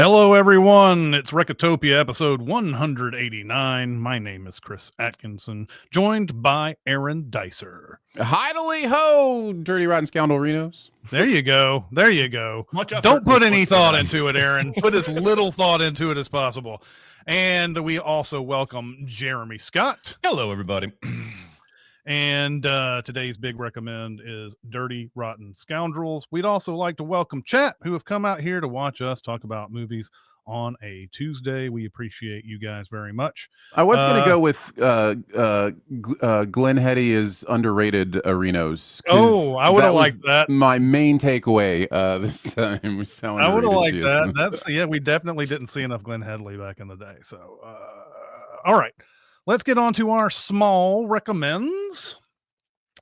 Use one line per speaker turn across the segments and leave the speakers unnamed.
Hello, everyone. It's Recotopia, episode 189. My name is Chris Atkinson, joined by Aaron Dicer.
Hidely ho, Dirty Rotten Scoundrel Renos.
There you go. There you go.
Much effort,
Don't put
much
any
work
thought
there.
into it, Aaron. Put as little thought into it as possible. And we also welcome Jeremy Scott.
Hello, everybody.
And today's big recommend is Dirty Rotten Scoundrels. We'd also like to welcome chat who have come out here to watch us talk about movies on a Tuesday. We appreciate you guys very much.
I was going to go with Glenn Heady is underrated arenos.
Oh, I would have liked that.
My main takeaway this time was how
I would have liked
she
that.
is.
That's we definitely didn't see enough Glenn Headley back in the day. So, all right. Let's get on to our small recommends.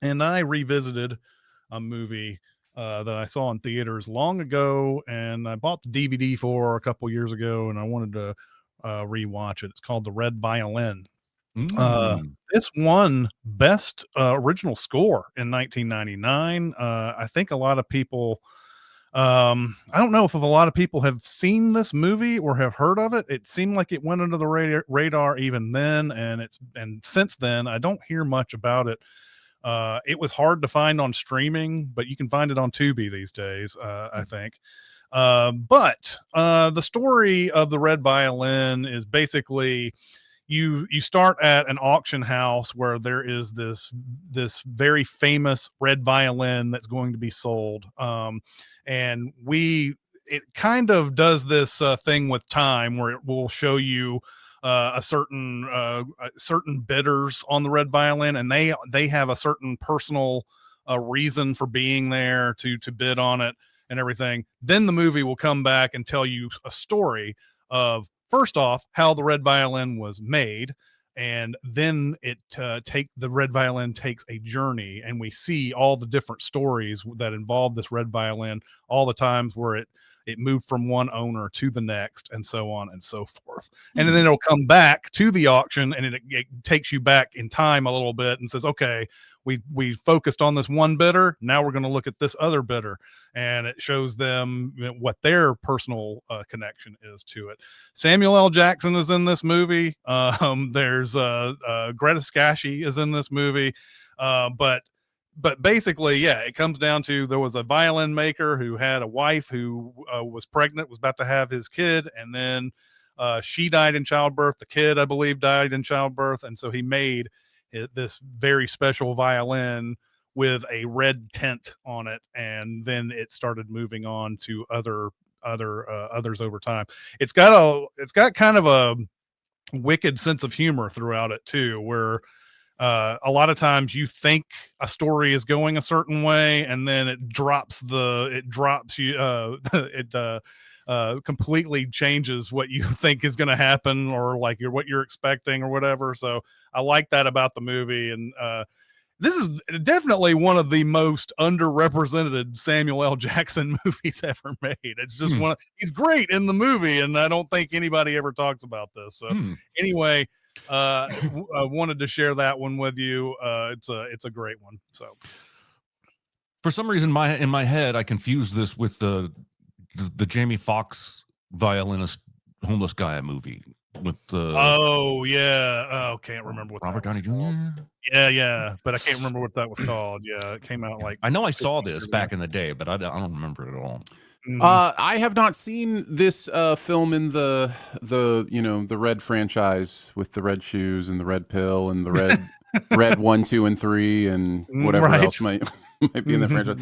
And I revisited a movie that I saw in theaters long ago, and I bought the DVD for a couple years ago, and I wanted to rewatch it. It's called The Red Violin. This won Best Original Score in 1999. I think a lot of people... I don't know if a lot of people have seen this movie or have heard of it. It seemed like it went under the radar even then, and since then I don't hear much about it. It was hard to find on streaming, but you can find it on Tubi these days, I think. But the story of The Red Violin is basically you start at an auction house where there is this very famous red violin that's going to be sold. And it kind of does this thing with time where it will show you a certain bidders on the red violin, and they have a certain personal reason for being there to bid on it and everything. Then the movie will come back and tell you a story of, first off, how the red violin was made, and then the red violin takes a journey, and we see all the different stories that involve this red violin, all the times where it moved from one owner to the next, and so on and so forth. And then it'll come back to the auction, and it takes you back in time a little bit and says, okay, we focused on this one bidder. Now we're going to look at this other bidder, and it shows them what their personal connection is to it. Samuel L. Jackson is in this movie. There's Greta Scacchi is in this movie. But basically, yeah, it comes down to there was a violin maker who had a wife who was pregnant, was about to have his kid, and then she died in childbirth. The kid, I believe, died in childbirth, and so he made this very special violin with a red tint on it, and then it started moving on to others over time. It's got kind of a wicked sense of humor throughout it too, where a lot of times you think a story is going a certain way, and then it completely changes what you think is going to happen, or like what you're expecting or whatever. So I like that about the movie. And this is definitely one of the most underrepresented Samuel L. Jackson movies ever made. It's just he's great in the movie, and I don't think anybody ever talks about this. So anyway, I wanted to share that one with you. It's a great one. So
For some reason, in my head, I confused this with the Jamie Foxx violinist homeless guy movie with
can't remember what
Robert Downey Jr.
Yeah, but I can't remember what that was called. Yeah, it came out like,
I know I saw this back in the day, but I don't remember it at all.
I have not seen this film in the Red franchise with the red shoes and the red pill and the red 1, 2, and 3 and whatever else might be in the franchise.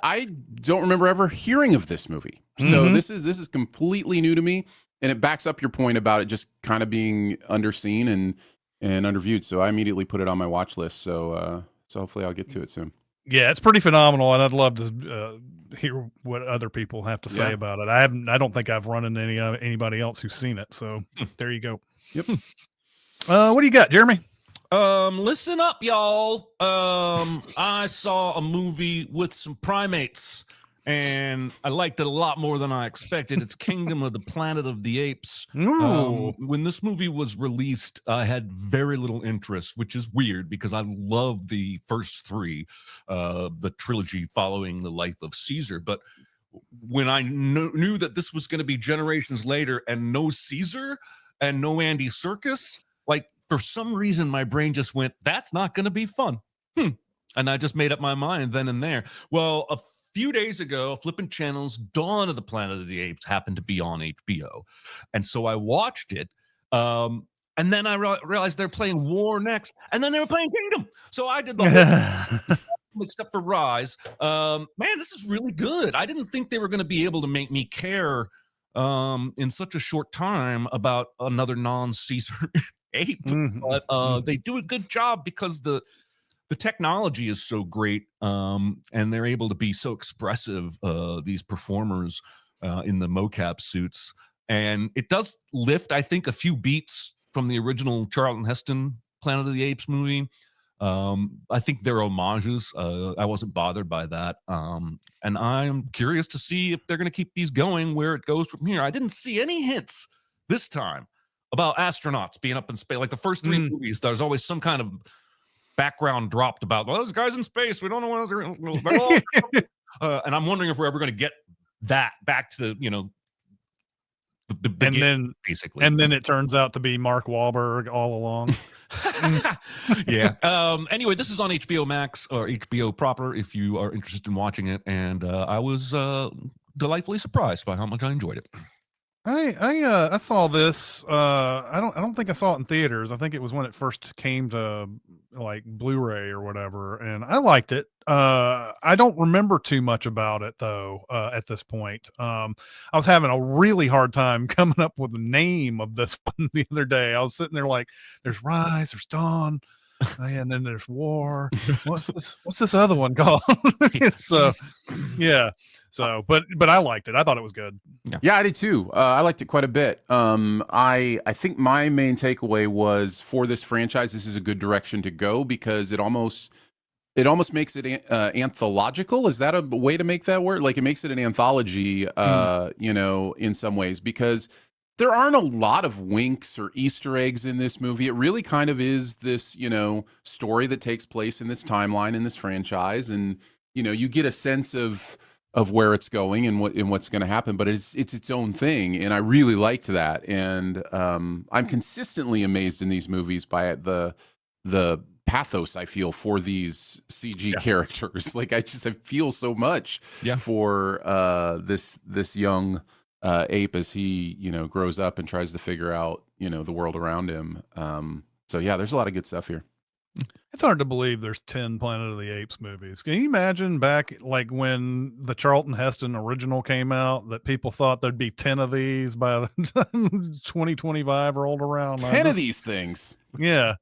I don't remember ever hearing of this movie, so this is completely new to me, and it backs up your point about it just kind of being underseen and underviewed. So I immediately put it on my watch list. So hopefully I'll get to it soon.
Yeah, it's pretty phenomenal, and I'd love to hear what other people have to say about it. I don't think I've run into anybody else who's seen it. So there you go.
Yep.
What do you got, Jeremy?
Listen up, y'all. I saw a movie with some primates, and I liked it a lot more than I expected. It's Kingdom of the Planet of the Apes. When this movie was released, I had very little interest, which is weird because I love the first three, the trilogy following the life of Caesar. But when I knew that this was going to be generations later and no Caesar and no Andy Serkis, like for some reason my brain just went, that's not going to be fun. And I just made up my mind then and there. Well, a few days ago, flipping channels, Dawn of the Planet of the Apes happened to be on HBO. And so I watched it. And then I realized they're playing War next. And then they were playing Kingdom. So I did the whole except for Rise. Man, this is really good. I didn't think they were going to be able to make me care in such a short time about another non-Caesar ape. But they do a good job because the technology is so great, and they're able to be so expressive, these performers in the mocap suits. And it does lift, I think, a few beats from the original Charlton Heston Planet of the Apes movie. I think they're homages. I wasn't bothered by that. And I'm curious to see if they're going to keep these going, where it goes from here. I didn't see any hints this time about astronauts being up in space. Like the first three movies, there's always some kind of background dropped about, well, those guys in space, we don't know what they're all and I'm wondering if we're ever going to get that back to the beginning,
then
basically.
And then it turns out to be Mark Wahlberg all along.
Yeah. Anyway, this is on HBO Max or HBO proper if you are interested in watching it. And I was delightfully surprised by how much I enjoyed it.
I saw this. I don't think I saw it in theaters. I think it was when it first came to like Blu-ray or whatever, and I liked it. I don't remember too much about it though. At this point, I was having a really hard time coming up with the name of this one the other day. I was sitting there like, "There's Rise, there's Dawn, and then there's War. What's this other one called?" So, yeah. So, but I liked it. I thought it was good.
Yeah, I did too. I liked it quite a bit. I think my main takeaway was, for this franchise, this is a good direction to go because it almost makes it anthological. Is that a way to make that word? Like, it makes it an anthology, you know, in some ways, because there aren't a lot of winks or Easter eggs in this movie. It really kind of is this, you know, story that takes place in this timeline, in this franchise, and you know, you get a sense of where it's going and what's going to happen, but it's its own thing, and I really liked that. And I'm consistently amazed in these movies by the pathos I feel for these CG characters. Like I feel so much for this young ape as he, you know, grows up and tries to figure out, you know, the world around him. So yeah, there's a lot of good stuff here.
It's hard to believe there's 10 Planet of the Apes movies. Can you imagine back like when the Charlton Heston original came out that people thought there'd be 10 of these by the time 2025 rolled around?
10 of these things.
Yeah.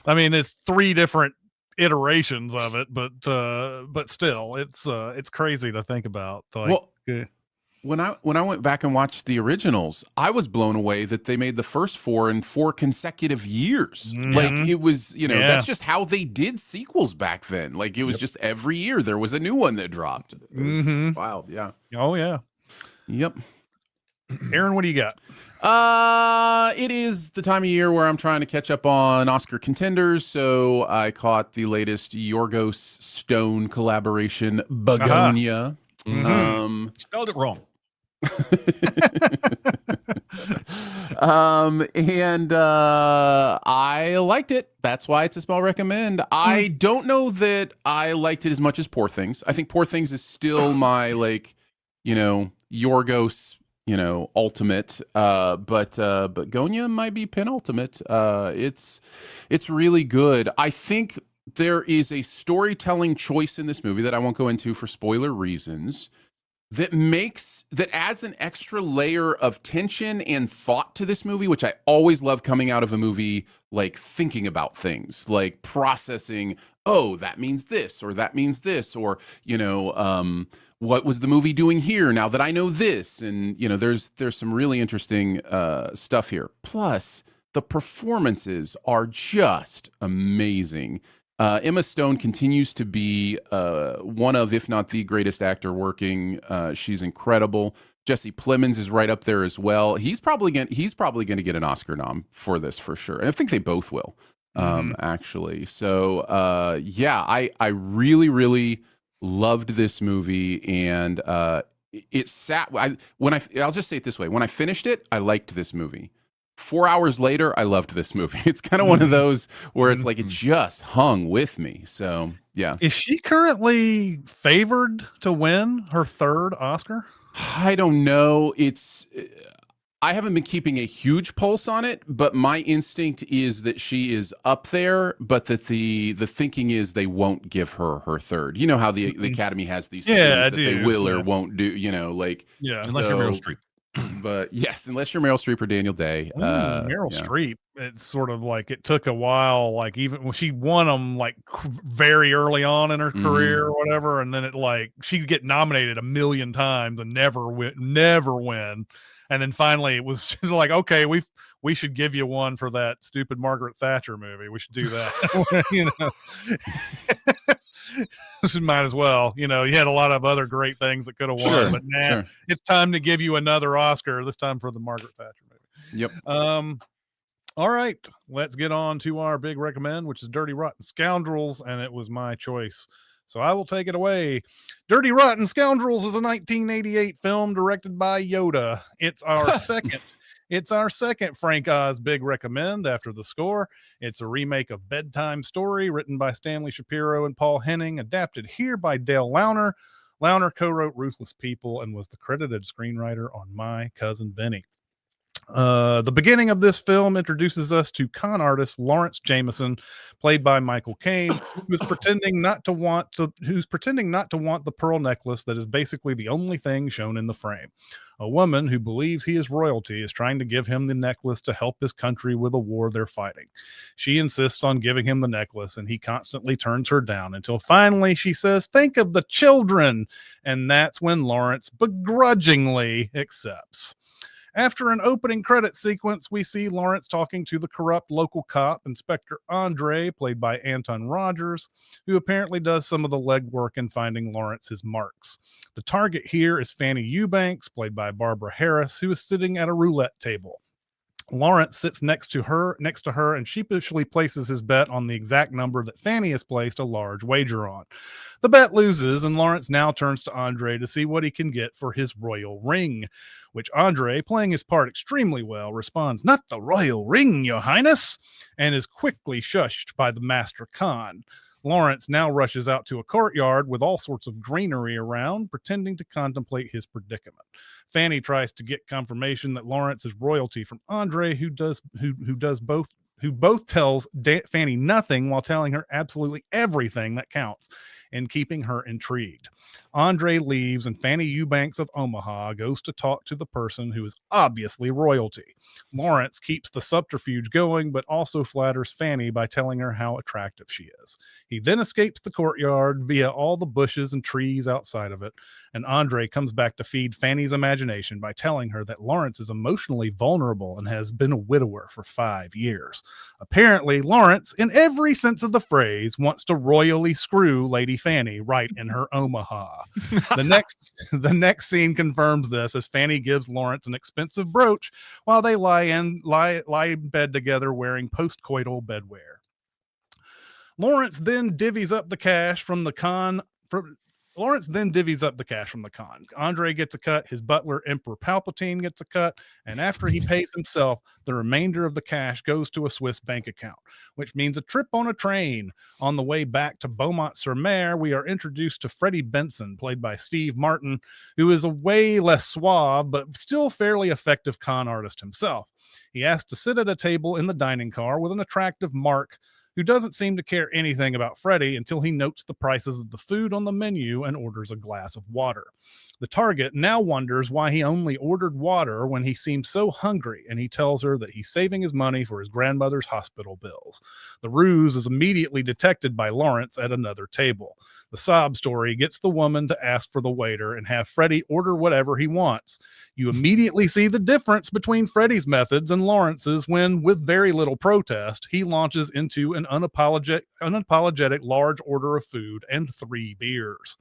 I mean, it's 3 different iterations of it, but still it's crazy to think about. Like,
well, when I went back and watched the originals, I was blown away that they made the first 4 in 4 consecutive years. Like it was, you know, that's just how they did sequels back then. Like it was just every year there was a new one that dropped. It was wild. Yeah.
Oh yeah.
Yep.
Aaron, what do you got?
It is the time of year where I'm trying to catch up on Oscar contenders, so I caught the latest Yorgos Stone collaboration, Begonia.
Spelled it wrong.
And I liked it. That's why it's a small recommend. I don't know that I liked it as much as Poor Things. I think Poor Things is still my, like, you know, Yorgos, you know, ultimate. But Gonia might be penultimate. It's really good. I think there is a storytelling choice in this movie that I won't go into for spoiler reasons, that adds an extra layer of tension and thought to this movie, which I always love coming out of a movie, like thinking about things, like processing, oh, that means this, or that means this, or, you know, what was the movie doing here now that I know this? And, you know, there's some really interesting stuff here. Plus, the performances are just amazing. Emma Stone continues to be one of, if not the greatest actor working. She's incredible. Jesse Plemons is right up there as well. He's probably going to get an Oscar nom for this for sure. And I think they both will, actually. So yeah, I really, really loved this movie, and it sat. I'll just say it this way: when I finished it, I liked this movie. 4 hours later, I loved this movie. It's kind of one of those where it's like it just hung with me. So yeah.
Is she currently favored to win her third Oscar?
I don't know. I haven't been keeping a huge pulse on it, but my instinct is that she is up there, but that the thinking is they won't give her her third. You know how the Academy has these things that they will or won't do, like,
unless you're Meryl Streep.
But yes, unless you're Meryl Streep or Daniel Day.
Meryl Streep, it's sort of like it took a while, like even when she won them like very early on in her career or whatever, and then it like she'd get nominated a million times and never win. And then finally it was like, okay, we should give you one for that stupid Margaret Thatcher movie. We should do that. Might as well. You had a lot of other great things that could have won, but now it's time to give you another Oscar, this time for the Margaret Thatcher movie.
Yep.
All right, let's get on to our big recommend, which is Dirty Rotten Scoundrels, and it was my choice. So I will take it away. Dirty Rotten Scoundrels is a 1988 film directed by Yoda. It's our second. It's our second Frank Oz big recommend after The Score. It's a remake of Bedtime Story written by Stanley Shapiro and Paul Henning, adapted here by Dale Launer. Launer co-wrote Ruthless People and was the credited screenwriter on My Cousin Vinny. The beginning of this film introduces us to con artist Lawrence Jameson, played by Michael Caine, who's pretending not to want the pearl necklace that is basically the only thing shown in the frame. A woman who believes he is royalty is trying to give him the necklace to help his country with a war they're fighting. She insists on giving him the necklace, and he constantly turns her down until finally she says, "Think of the children," and that's when Lawrence begrudgingly accepts. After an opening credit sequence, we see Lawrence talking to the corrupt local cop, Inspector Andre, played by Anton Rogers, who apparently does some of the legwork in finding Lawrence his marks. The target here is Fanny Eubanks, played by Barbara Harris, who is sitting at a roulette table. Lawrence sits next to her, and sheepishly places his bet on the exact number that Fanny has placed a large wager on. The bet loses, and Lawrence now turns to Andre to see what he can get for his royal ring, which Andre, playing his part extremely well, responds, "Not the royal ring, your highness," and is quickly shushed by the master con. Lawrence now rushes out to a courtyard with all sorts of greenery around, pretending to contemplate his predicament. Fanny tries to get confirmation that Lawrence is royalty from Andre, who both tells Fanny nothing while telling her absolutely everything that counts and keeping her intrigued. Andre leaves, and Fanny Eubanks of Omaha goes to talk to the person who is obviously royalty. Lawrence keeps the subterfuge going, but also flatters Fanny by telling her how attractive she is. He then escapes the courtyard via all the bushes and trees outside of it, and Andre comes back to feed Fanny's imagination by telling her that Lawrence is emotionally vulnerable and has been a widower for 5 years. Apparently, Lawrence, in every sense of the phrase, wants to royally screw Lady Fanny right in her Omaha. The next scene confirms this as Fanny gives Lawrence an expensive brooch while they lie in bed together wearing postcoital bedwear. Lawrence then divvies up the cash from the con. Andre gets a cut. His butler, Emperor Palpatine, gets a cut. And after he pays himself, the remainder of the cash goes to a Swiss bank account, which means a trip on a train. On the way back to Beaumont-sur-Mer, we are introduced to Freddie Benson, played by Steve Martin, who is a way less suave, but still fairly effective con artist himself. He asks to sit at a table in the dining car with an attractive Mark, who doesn't seem to care anything about Freddie until he notes the prices of the food on the menu and orders a glass of water. The target now wonders why he only ordered water when he seems so hungry, and he tells her that he's saving his money for his grandmother's hospital bills. The ruse is immediately detected by Lawrence at another table. The sob story gets the woman to ask for the waiter and have Freddie order whatever he wants. You immediately see the difference between Freddie's methods and Lawrence's when, with very little protest, he launches into an unapologetic large order of food and 3 beers.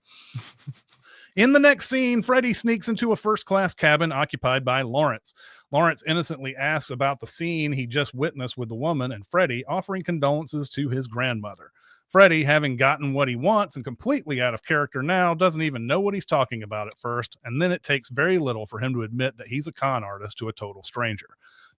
In the next scene, Freddie sneaks into a first-class cabin occupied by Lawrence. Lawrence innocently asks about the scene he just witnessed with the woman, and Freddie offering condolences to his grandmother. Freddie, having gotten what he wants and completely out of character now, doesn't even know what he's talking about at first, and then it takes very little for him to admit that he's a con artist to a total stranger.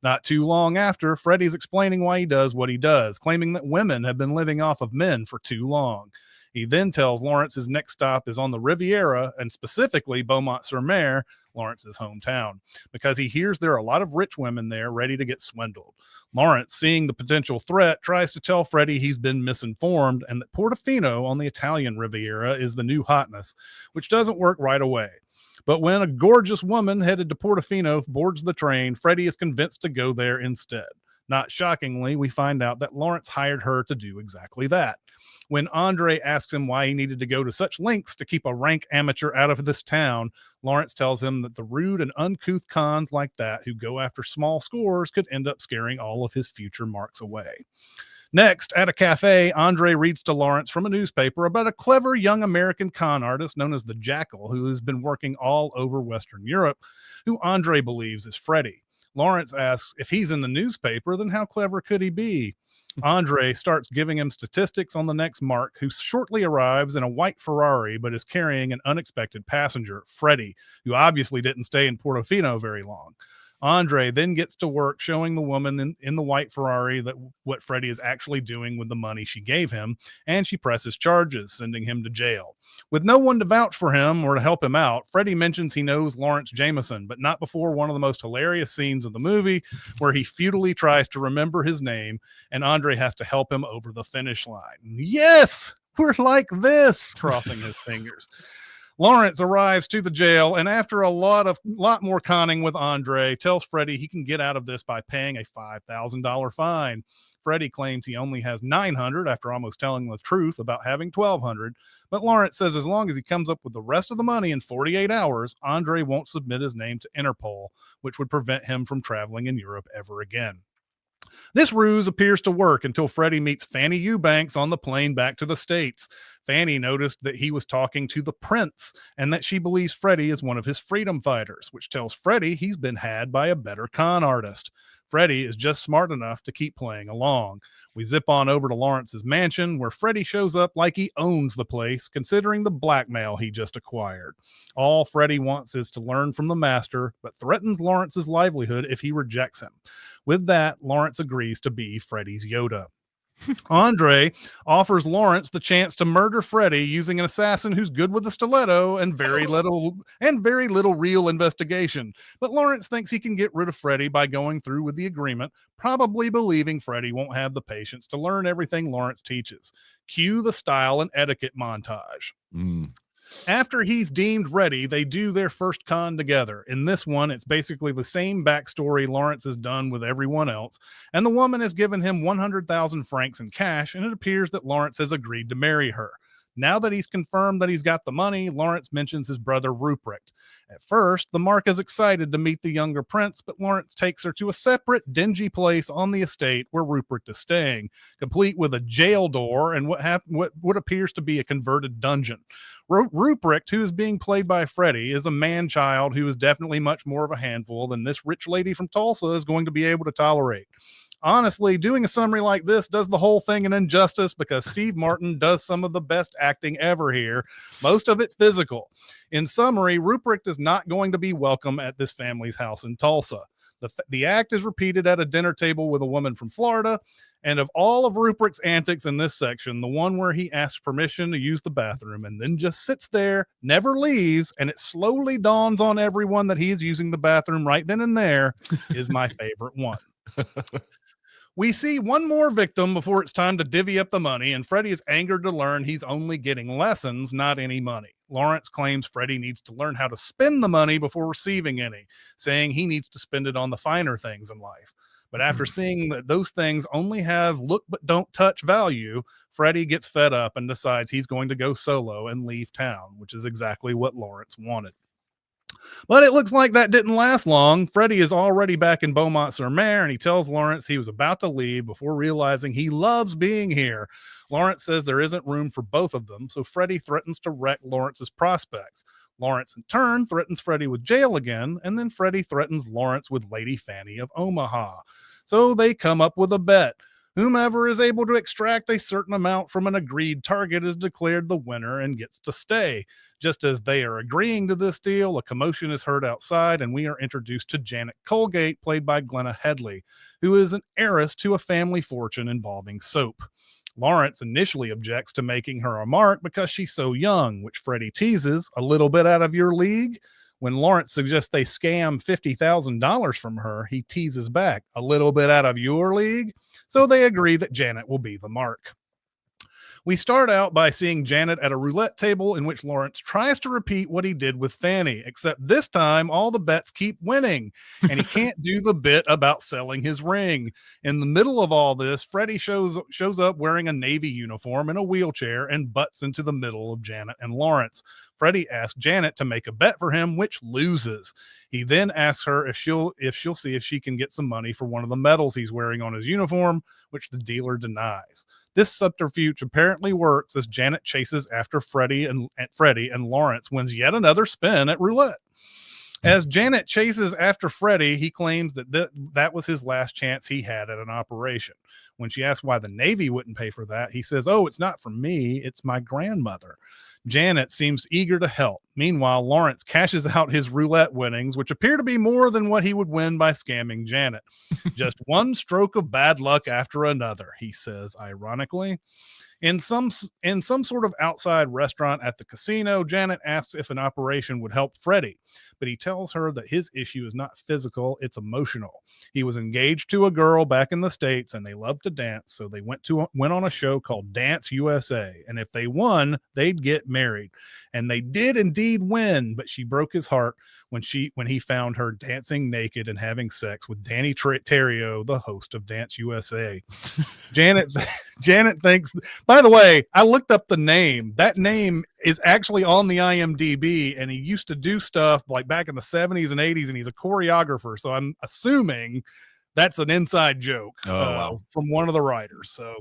Not too long after, Freddie's explaining why he does what he does, claiming that women have been living off of men for too long. He then tells Lawrence his next stop is on the Riviera, and specifically Beaumont-sur-Mer, Lawrence's hometown, because he hears there are a lot of rich women there ready to get swindled. Lawrence, seeing the potential threat, tries to tell Freddie he's been misinformed and that Portofino on the Italian Riviera is the new hotness, which doesn't work right away. But when a gorgeous woman headed to Portofino boards the train, Freddie is convinced to go there instead. Not shockingly, we find out that Lawrence hired her to do exactly that. When Andre asks him why he needed to go to such lengths to keep a rank amateur out of this town, Lawrence tells him that the rude and uncouth cons like that who go after small scores could end up scaring all of his future marks away. Next, at a cafe, Andre reads to Lawrence from a newspaper about a clever young American con artist known as the Jackal, who has been working all over Western Europe, who Andre believes is Freddie. Lawrence asks if he's in the newspaper, then how clever could he be? Andre starts giving him statistics on the next mark, who shortly arrives in a white Ferrari but is carrying an unexpected passenger, Freddie, who obviously didn't stay in Portofino very long. Andre then gets to work showing the woman in the white Ferrari that what Freddie is actually doing with the money she gave him, and she presses charges, sending him to jail. With no one to vouch for him or to help him out, Freddie mentions he knows Lawrence Jameson, but not before one of the most hilarious scenes of the movie, where he futilely tries to remember his name, and Andre has to help him over the finish line. Yes, we're like this, crossing his fingers. Lawrence arrives to the jail, and after a lot more conning with Andre, tells Freddie he can get out of this by paying a $5,000 fine. Freddie claims he only has $900 after almost telling the truth about having $1,200, but Lawrence says as long as he comes up with the rest of the money in 48 hours, Andre won't submit his name to Interpol, which would prevent him from traveling in Europe ever again. This ruse appears to work until Freddie meets Fanny Eubanks on the plane back to the States. Fanny noticed that he was talking to the prince and that she believes Freddie is one of his freedom fighters, which tells Freddie he's been had by a better con artist. Freddie is just smart enough to keep playing along. We zip on over to Lawrence's mansion, where Freddie shows up like he owns the place, considering the blackmail he just acquired. All Freddie wants is to learn from the master, but threatens Lawrence's livelihood if he rejects him. With that, Lawrence agrees to be Freddie's Yoda. Andre offers Lawrence the chance to murder Freddie using an assassin who's good with a stiletto and very little real investigation. But Lawrence thinks he can get rid of Freddie by going through with the agreement, probably believing Freddie won't have the patience to learn everything Lawrence teaches. Cue the style and etiquette montage. After he's deemed ready, they do their first con together. In this one, it's basically the same backstory Lawrence has done with everyone else, and the woman has given him 100,000 francs in cash, and it appears that Lawrence has agreed to marry her. Now that he's confirmed that he's got the money, Lawrence mentions his brother Ruprecht. At first, the Mark is excited to meet the younger prince, but Lawrence takes her to a separate, dingy place on the estate where Ruprecht is staying, complete with a jail door and what appears to be a converted dungeon. Ruprecht, who is being played by Freddie, is a man-child who is definitely much more of a handful than this rich lady from Tulsa is going to be able to tolerate. Honestly, doing a summary like this does the whole thing an injustice because Steve Martin does some of the best acting ever here, most of it physical. In summary, Ruprecht is not going to be welcome at this family's house in Tulsa. The act is repeated at a dinner table with a woman from Florida, and of all of Ruprecht's antics in this section, the one where he asks permission to use the bathroom and then just sits there, never leaves, and it slowly dawns on everyone that he is using the bathroom right then and there is my favorite one. We see one more victim before it's time to divvy up the money, and Freddie is angered to learn he's only getting lessons, not any money. Lawrence claims Freddie needs to learn how to spend the money before receiving any, saying he needs to spend it on the finer things in life. But after seeing that those things only have look but don't touch value, Freddie gets fed up and decides he's going to go solo and leave town, which is exactly what Lawrence wanted. But it looks like that didn't last long. Freddie is already back in Beaumont-sur-Mer, and he tells Lawrence he was about to leave before realizing he loves being here. Lawrence says there isn't room for both of them, so Freddie threatens to wreck Lawrence's prospects. Lawrence, in turn, threatens Freddie with jail again, and then Freddie threatens Lawrence with Lady Fanny of Omaha. So they come up with a bet. Whomever is able to extract a certain amount from an agreed target is declared the winner and gets to stay. Just as they are agreeing to this deal, a commotion is heard outside, and we are introduced to Janet Colgate, played by Glenna Headley, who is an heiress to a family fortune involving soap. Lawrence initially objects to making her a mark because she's so young, which Freddie teases, a little bit out of your league. When Lawrence suggests they scam $50,000 from her, he teases back, a little bit out of your league. So they agree that Janet will be the mark. We start out by seeing Janet at a roulette table in which Lawrence tries to repeat what he did with Fanny, except this time all the bets keep winning, and he can't do the bit about selling his ring. In the middle of all this, Freddie shows up wearing a Navy uniform in a wheelchair and butts into the middle of Janet and Lawrence. Freddie asks Janet to make a bet for him, which loses. He then asks her if she'll see if she can get some money for one of the medals he's wearing on his uniform, which the dealer denies. This subterfuge apparently works as Janet chases after Freddie, and Lawrence wins yet another spin at roulette. As Janet chases after Freddie, he claims that was his last chance he had at an operation. When she asks why the Navy wouldn't pay for that, he says, "Oh, it's not for me, it's my grandmother." Janet seems eager to help. Meanwhile, Lawrence cashes out his roulette winnings, which appear to be more than what he would win by scamming Janet. Just one stroke of bad luck after another, he says ironically. In some sort of outside restaurant at the casino, Janet asks if an operation would help Freddie, but he tells her that his issue is not physical, it's emotional. He was engaged to a girl back in the States and they loved to dance, so they went on a show called Dance USA, and if they won, they'd get married. And they did indeed win, but she broke his heart when he found her dancing naked and having sex with Danny Terrio, the host of Dance USA. Janet thinks, by the way, I looked up the name. That name is actually on the IMDb, and he used to do stuff like back in the 70s and 80s, and he's a choreographer. So I'm assuming that's an inside joke from one of the writers. So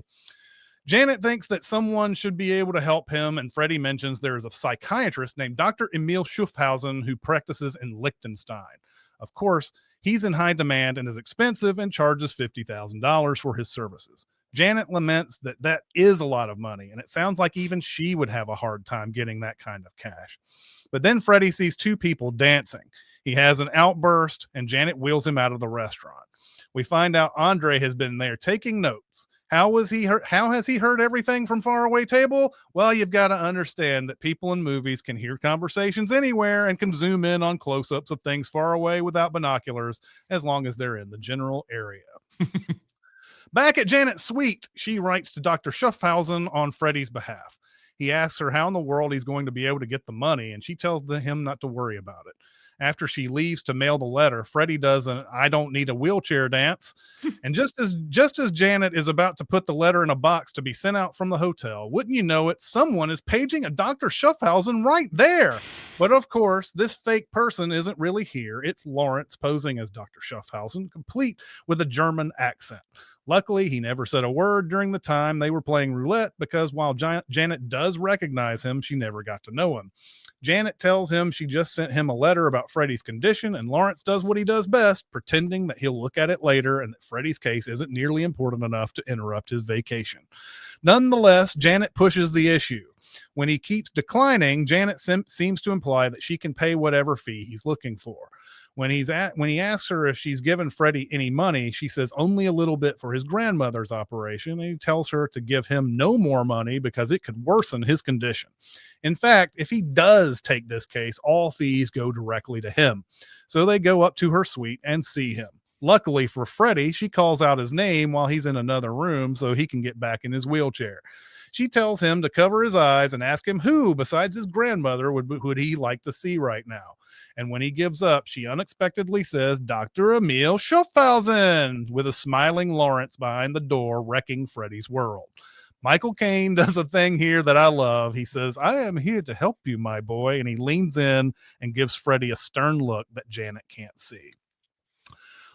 Janet thinks that someone should be able to help him, and Freddie mentions there is a psychiatrist named Dr. Emil Schuffhausen who practices in Liechtenstein. Of course, he's in high demand and is expensive and charges $50,000 for his services. Janet laments that is a lot of money, and it sounds like even she would have a hard time getting that kind of cash. But then Freddie sees two people dancing. He has an outburst, and Janet wheels him out of the restaurant. We find out Andre has been there taking notes. How has he heard everything from faraway table? Well, you've got to understand that people in movies can hear conversations anywhere and can zoom in on close-ups of things far away without binoculars as long as they're in the general area. Back at Janet's suite, she writes to Dr. Schuffhausen on Freddie's behalf. He asks her how in the world he's going to be able to get the money, and she tells him not to worry about it. After she leaves to mail the letter, Freddie does an "I don't need a wheelchair" dance. And just as Janet is about to put the letter in a box to be sent out from the hotel, wouldn't you know it, someone is paging a Dr. Schuffhausen right there. But of course, this fake person isn't really here. It's Lawrence posing as Dr. Schuffhausen, complete with a German accent. Luckily, he never said a word during the time they were playing roulette because while Janet does recognize him, she never got to know him. Janet tells him she just sent him a letter about Freddie's condition, and Lawrence does what he does best, pretending that he'll look at it later and that Freddie's case isn't nearly important enough to interrupt his vacation. Nonetheless, Janet pushes the issue. When he keeps declining, Janet seems to imply that she can pay whatever fee he's looking for. When he asks her if she's given Freddie any money, she says only a little bit for his grandmother's operation, and he tells her to give him no more money because it could worsen his condition. In fact, if he does take this case, all fees go directly to him. So they go up to her suite and see him. Luckily for Freddie, she calls out his name while he's in another room so he can get back in his wheelchair. She tells him to cover his eyes and ask him who, besides his grandmother, would he like to see right now. And when he gives up, she unexpectedly says, Dr. Emil Schuffhausen, with a smiling Lawrence behind the door, wrecking Freddie's world. Michael Caine does a thing here that I love. He says, I am here to help you, my boy. And he leans in and gives Freddie a stern look that Janet can't see.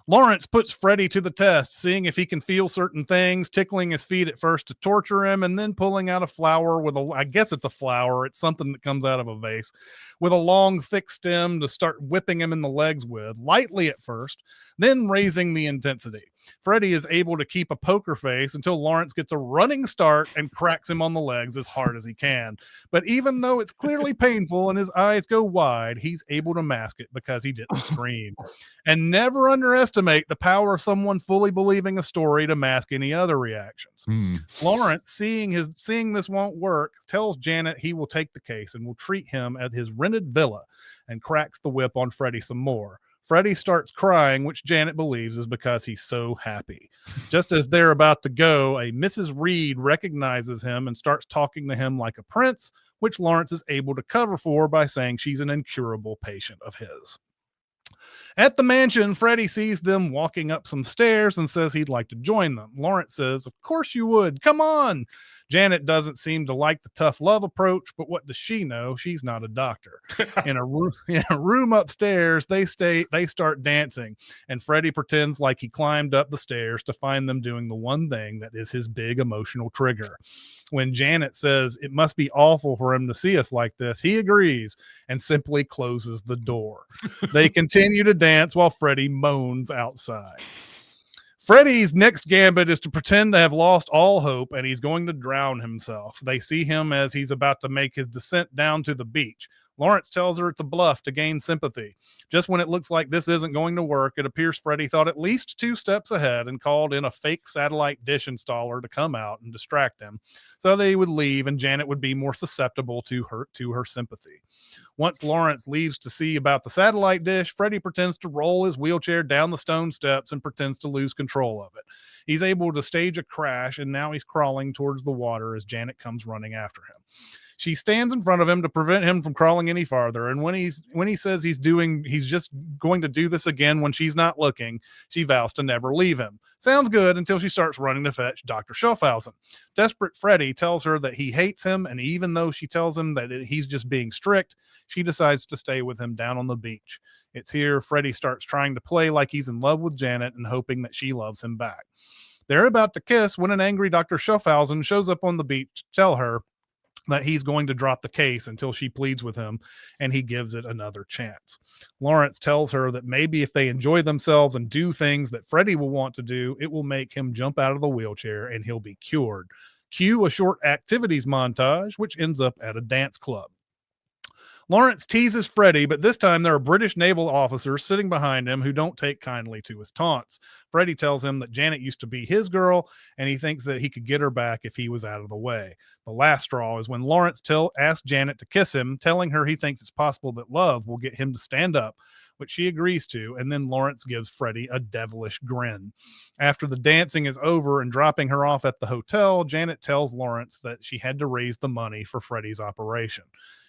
Lawrence puts Freddie to the test, seeing if he can feel certain things, tickling his feet at first to torture him, and then pulling out a flower with I guess it's a flower. It's something that comes out of a vase with a long, thick stem to start whipping him in the legs with, lightly at first, then raising the intensity. Freddy is able to keep a poker face until Lawrence gets a running start and cracks him on the legs as hard as he can. But even though it's clearly painful and his eyes go wide, he's able to mask it because he didn't scream. And never underestimate the power of someone fully believing a story to mask any other reactions. Lawrence, seeing this won't work, tells Janet he will take the case and will treat him at his rented villa, and cracks the whip on Freddy some more. Freddy starts crying, which Janet believes is because he's so happy. Just as they're about to go, a Mrs. Reed recognizes him and starts talking to him like a prince, which Lawrence is able to cover for by saying she's an incurable patient of his. At the mansion, Freddy sees them walking up some stairs and says he'd like to join them. Lawrence says, "Of course you would. Come on." Janet doesn't seem to like the tough love approach, but what does she know? She's not a doctor. In a room upstairs, they start dancing, and Freddy pretends like he climbed up the stairs to find them doing the one thing that is his big emotional trigger. When Janet says it must be awful for him to see us like this, he agrees and simply closes the door. They continue to dance while Freddy moans outside. Freddy's next gambit is to pretend to have lost all hope, and he's going to drown himself. They see him as he's about to make his descent down to the beach. Lawrence tells her it's a bluff to gain sympathy. Just when it looks like this isn't going to work, it appears Freddy thought at least 2 steps ahead and called in a fake satellite dish installer to come out and distract him, so they would leave and Janet would be more susceptible to her sympathy. Once Lawrence leaves to see about the satellite dish, Freddy pretends to roll his wheelchair down the stone steps and pretends to lose control of it. He's able to stage a crash, and now he's crawling towards the water as Janet comes running after him. She stands in front of him to prevent him from crawling any farther, and when he says he's just going to do this again when she's not looking, she vows to never leave him. Sounds good until she starts running to fetch Dr. Schaffhausen. Desperate Freddy tells her that he hates him, and even though she tells him that he's just being strict, she decides to stay with him down on the beach. It's here Freddy starts trying to play like he's in love with Janet and hoping that she loves him back. They're about to kiss when an angry Dr. Schaffhausen shows up on the beach to tell her that he's going to drop the case until she pleads with him, and he gives it another chance. Lawrence tells her that maybe if they enjoy themselves and do things that Freddy will want to do, it will make him jump out of the wheelchair and he'll be cured. Cue a short activities montage, which ends up at a dance club. Lawrence teases Freddy, but this time there are British naval officers sitting behind him who don't take kindly to his taunts. Freddy tells him that Janet used to be his girl, and he thinks that he could get her back if he was out of the way. The last straw is when Lawrence asks Janet to kiss him, telling her he thinks it's possible that love will get him to stand up, which she agrees to, and then Lawrence gives Freddy a devilish grin. After the dancing is over and dropping her off at the hotel, Janet tells Lawrence that she had to raise the money for Freddy's operation.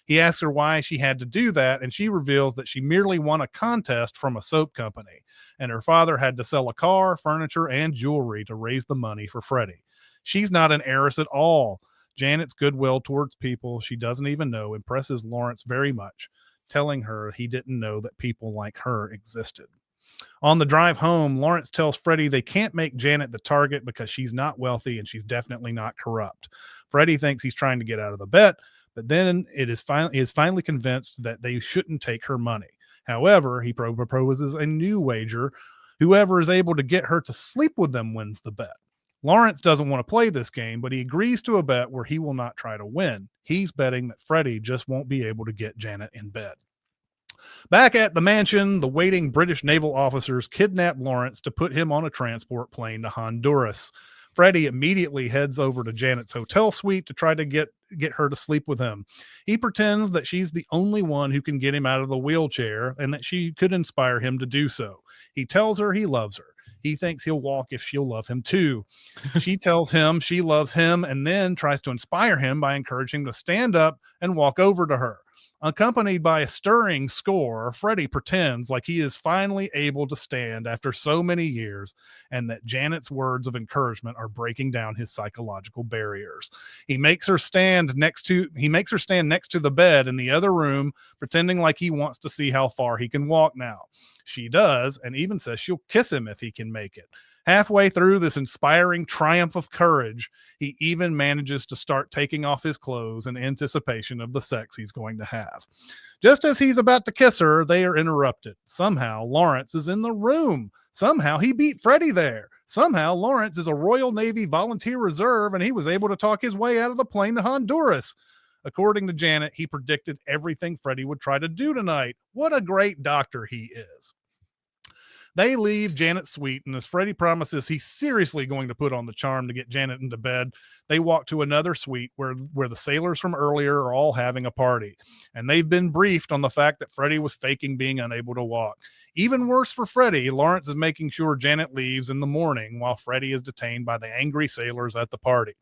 He asks her why she had to do that, and she reveals that she merely won a contest from a soap company, and her father had to sell a car, furniture, and jewelry to raise the money for Freddy. She's not an heiress at all. Janet's goodwill towards people she doesn't even know impresses Lawrence very much, telling her he didn't know that people like her existed. On the drive home, Lawrence tells Freddy they can't make Janet the target because she's not wealthy and she's definitely not corrupt. Freddy thinks he's trying to get out of the bet, but then he is finally convinced that they shouldn't take her money. However, he proposes a new wager. Whoever is able to get her to sleep with them wins the bet. Lawrence doesn't want to play this game, but he agrees to a bet where he will not try to win. He's betting that Freddy just won't be able to get Janet in bed. Back at the mansion, the waiting British naval officers kidnap Lawrence to put him on a transport plane to Honduras. Freddy immediately heads over to Janet's hotel suite to try to get her to sleep with him. He pretends that she's the only one who can get him out of the wheelchair and that she could inspire him to do so. He tells her he loves her. He thinks he'll walk if she'll love him too. She tells him she loves him and then tries to inspire him by encouraging him to stand up and walk over to her. Accompanied by a stirring score, Freddy pretends like he is finally able to stand after so many years and that Janet's words of encouragement are breaking down his psychological barriers. He makes her stand next to the bed in the other room, pretending like he wants to see how far he can walk now. She does, and even says she'll kiss him if he can make it. Halfway through this inspiring triumph of courage, he even manages to start taking off his clothes in anticipation of the sex he's going to have. Just as he's about to kiss her, they are interrupted. Somehow, Lawrence is in the room. Somehow, he beat Freddy there. Somehow, Lawrence is a Royal Navy volunteer reserve, and he was able to talk his way out of the plane to Honduras. According to Janet, he predicted everything Freddie would try to do tonight. What a great doctor he is. They leave Janet's suite, and as Freddie promises he's seriously going to put on the charm to get Janet into bed, they walk to another suite where the sailors from earlier are all having a party. And they've been briefed on the fact that Freddie was faking being unable to walk. Even worse for Freddie, Lawrence is making sure Janet leaves in the morning while Freddie is detained by the angry sailors at the party.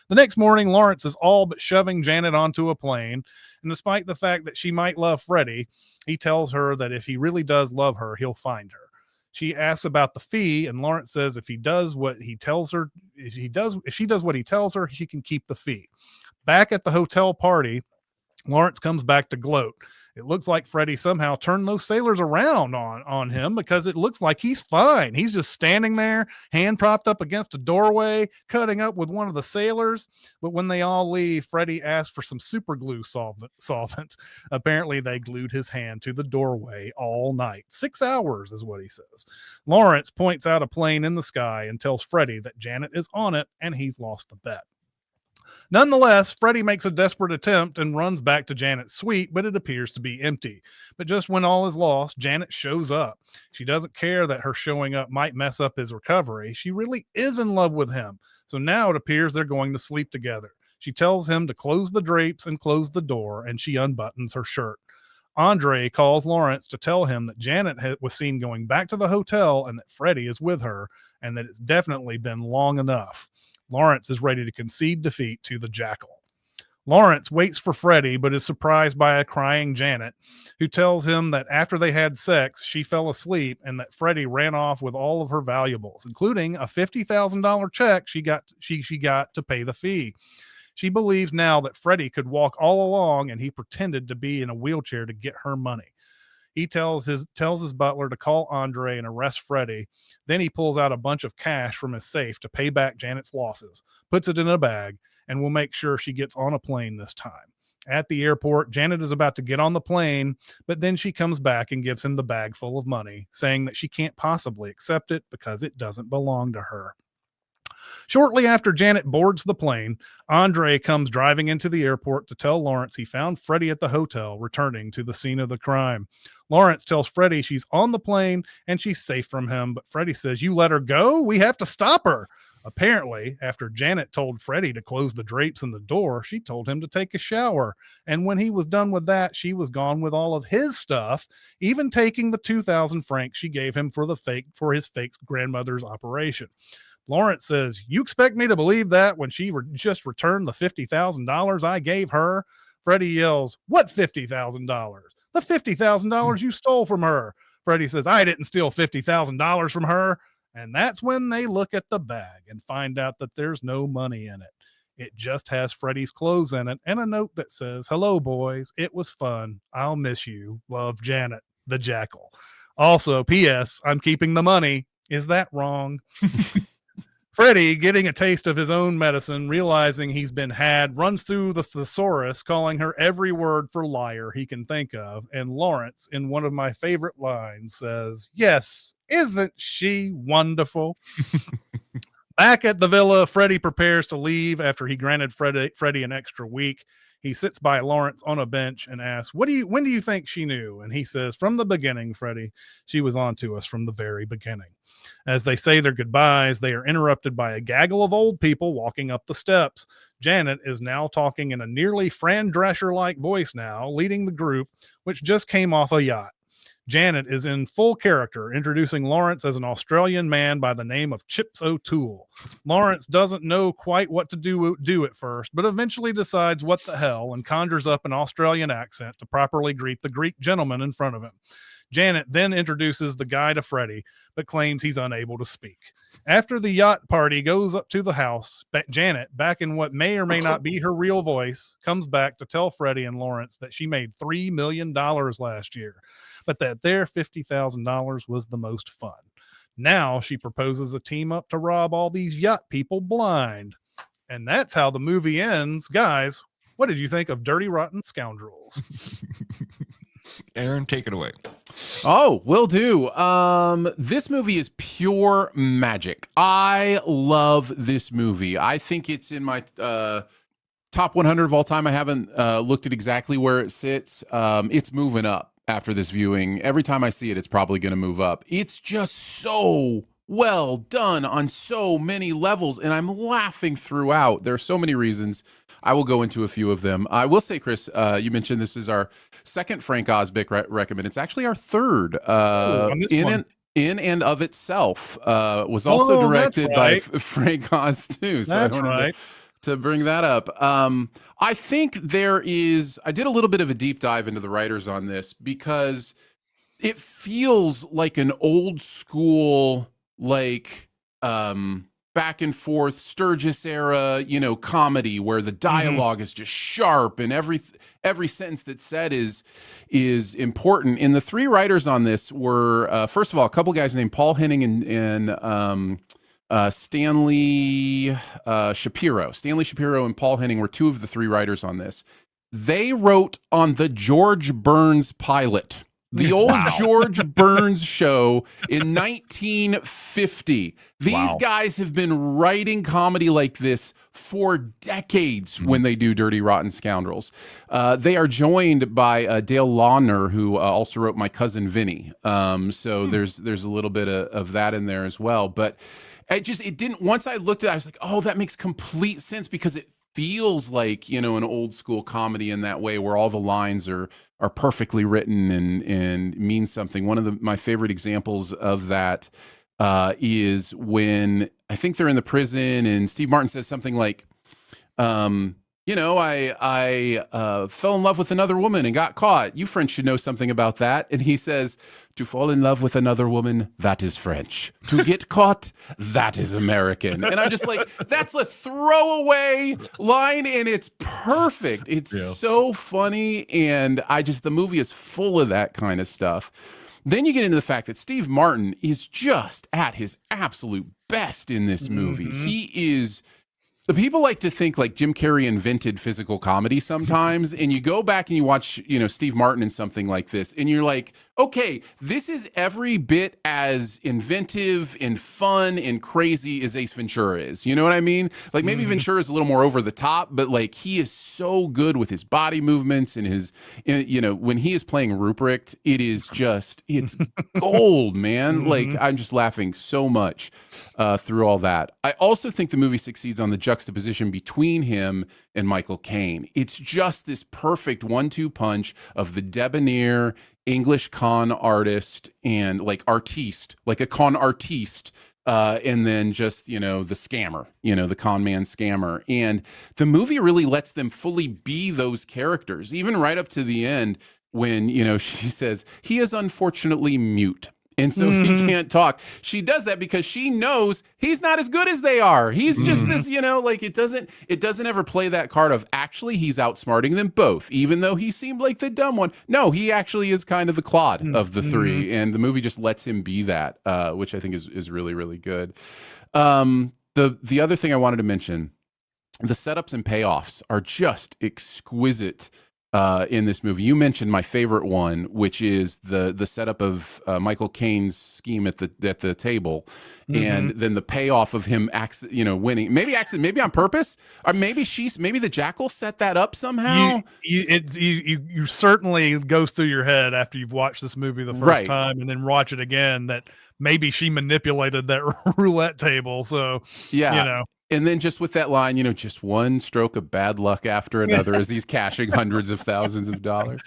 The next morning, Lawrence is all but shoving Janet onto a plane, and despite the fact that she might love Freddie, he tells her that if he really does love her, he'll find her. She asks about the fee, and Lawrence says if she does what he tells her, if she does what he tells her, she can keep the fee. Back at the hotel party, Lawrence comes back to gloat. It looks like Freddie somehow turned those sailors around on him, because it looks like he's fine. He's just standing there, hand propped up against a doorway, cutting up with one of the sailors. But when they all leave, Freddie asks for some super glue solvent. Apparently, they glued his hand to the doorway all night. 6 hours is what he says. Lawrence points out a plane in the sky and tells Freddie that Janet is on it, and he's lost the bet. Nonetheless, Freddie makes a desperate attempt and runs back to Janet's suite, but it appears to be empty. But just when all is lost, Janet shows up. She doesn't care that her showing up might mess up his recovery. She really is in love with him. So now it appears they're going to sleep together. She tells him to close the drapes and close the door, and she unbuttons her shirt. Andre calls Lawrence to tell him that Janet was seen going back to the hotel and that Freddie is with her, and that it's definitely been long enough. Lawrence is ready to concede defeat to the Jackal. Lawrence waits for Freddie, but is surprised by a crying Janet, who tells him that after they had sex, she fell asleep and that Freddie ran off with all of her valuables, including a $50,000 check she got to pay the fee. She believes now that Freddie could walk all along, and he pretended to be in a wheelchair to get her money. He tells his butler to call Andre and arrest Freddie. Then he pulls out a bunch of cash from his safe to pay back Janet's losses, puts it in a bag, and will make sure she gets on a plane this time. At the airport, Janet is about to get on the plane, but then she comes back and gives him the bag full of money, saying that she can't possibly accept it because it doesn't belong to her. Shortly after Janet boards the plane, Andre comes driving into the airport to tell Lawrence he found Freddie at the hotel, returning to the scene of the crime. Lawrence tells Freddie she's on the plane and she's safe from him, but Freddie says, "You let her go? We have to stop her." Apparently, after Janet told Freddie to close the drapes in the door, she told him to take a shower. And when he was done with that, she was gone with all of his stuff, even taking the 2,000 francs she gave him for his fake grandmother's operation. Lawrence says, "You expect me to believe that when she just returned the $50,000 I gave her?" Freddie yells, "What $50,000? The $50,000 you stole from her." Freddie says, "I didn't steal $50,000 from her." And that's when they look at the bag and find out that there's no money in it. It just has Freddie's clothes in it and a note that says, "Hello, boys. It was fun. I'll miss you. Love, Janet, the Jackal." Also, P.S. I'm keeping the money. Is that wrong? Freddie, getting a taste of his own medicine, realizing he's been had, runs through the thesaurus, calling her every word for liar he can think of. And Lawrence, in one of my favorite lines, says, "Yes, isn't she wonderful?" Back at the villa, Freddie prepares to leave after he granted Freddie an extra week. He sits by Lawrence on a bench and asks, when do you think she knew? And he says, "From the beginning, Freddie. She was on to us from the very beginning." As they say their goodbyes, they are interrupted by a gaggle of old people walking up the steps. Janet is now talking in a nearly Fran Drescher-like voice now, leading the group, which just came off a yacht. Janet is in full character, introducing Lawrence as an Australian man by the name of Chips O'Toole. Lawrence doesn't know quite what to do at first, but eventually decides what the hell and conjures up an Australian accent to properly greet the Greek gentleman in front of him. Janet then introduces the guy to Freddie, but claims he's unable to speak. After the yacht party goes up to the house, Janet, back in what may or may not be her real voice, comes back to tell Freddie and Lawrence that she made $3 million last year, but that their $50,000 was the most fun. Now she proposes a team up to rob all these yacht people blind. And that's how the movie ends. Guys, what did you think of Dirty Rotten Scoundrels?
Aaron, take it away.
Oh, will do. This movie is pure magic. I love this movie. I think it's in my top 100 of all time. I haven't looked at exactly where it sits. It's moving up after this viewing. Every time I see it, it's probably going to move up. It's just so well done on so many levels, and I'm laughing throughout. There are so many reasons. I will go into a few of them. I will say, Chris, you mentioned this is our second Frank Osbick recommend. It's actually our third in and of itself. Was also directed by Frank Oz too. So
That's
I wanted
right.
to bring that up. I think I did a little bit of a deep dive into the writers on this because it feels like an old school, like back and forth Sturgis era, comedy where the dialogue is just sharp and every sentence that's said is important. And the three writers on this were first of all a couple guys named Paul Henning and Stanley Shapiro. Stanley Shapiro and Paul Henning were two of the three writers on this. They wrote on the George Burns pilot. The old George Burns show in 1950. These guys have been writing comedy like this for decades when they do Dirty Rotten Scoundrels. They are joined by Dale Launer, who also wrote My Cousin Vinny. So there's a little bit of that in there as well. But it didn't, once I looked at it, I was like, oh, that makes complete sense because it feels like, an old school comedy in that way where all the lines are perfectly written and mean something. One of my favorite examples of that is when I think they're in the prison and Steve Martin says something like, I fell in love with another woman and got caught. You French should know something about that. And he says, to fall in love with another woman, that is French. To get caught, that is American. And I'm just like, that's a throwaway line and it's perfect. It's so funny. And the movie is full of that kind of stuff. Then you get into the fact that Steve Martin is just at his absolute best in this movie. He is... The people like to think like Jim Carrey invented physical comedy sometimes, and you go back and you watch, Steve Martin in something like this, and you're like, okay, this is every bit as inventive and fun and crazy as Ace Ventura is. You know what I mean? Like maybe Ventura is a little more over the top, but like he is so good with his body movements and his, when he is playing Ruprecht, it's gold, man. Like I'm just laughing so much through all that. I also think the movie succeeds on the juxtaposition between him and Michael Caine. It's just this perfect 1-2 punch of the debonair English con artist and like artiste, like a con artiste, and then just, the scammer, the con man scammer. And the movie really lets them fully be those characters, even right up to the end when, she says, he is unfortunately mute. And so he can't talk. She does that because she knows he's not as good as they are. He's just this, like it doesn't ever play that card of actually he's outsmarting them both, even though he seemed like the dumb one. No, he actually is kind of the Claude of the three. And the movie just lets him be that, which I think is really, really good. The other thing I wanted to mention, the setups and payoffs are just exquisite in this movie. You mentioned my favorite one, which is the setup of Michael Caine's scheme at the table, and then the payoff of him winning. Maybe accident, maybe on purpose, or maybe the Jackal set that up somehow.
You certainly goes through your head after you've watched this movie the first time and then watch it again that maybe she manipulated that roulette table. So And then just with that line, just one stroke of bad luck after another as he's cashing hundreds of thousands of dollars.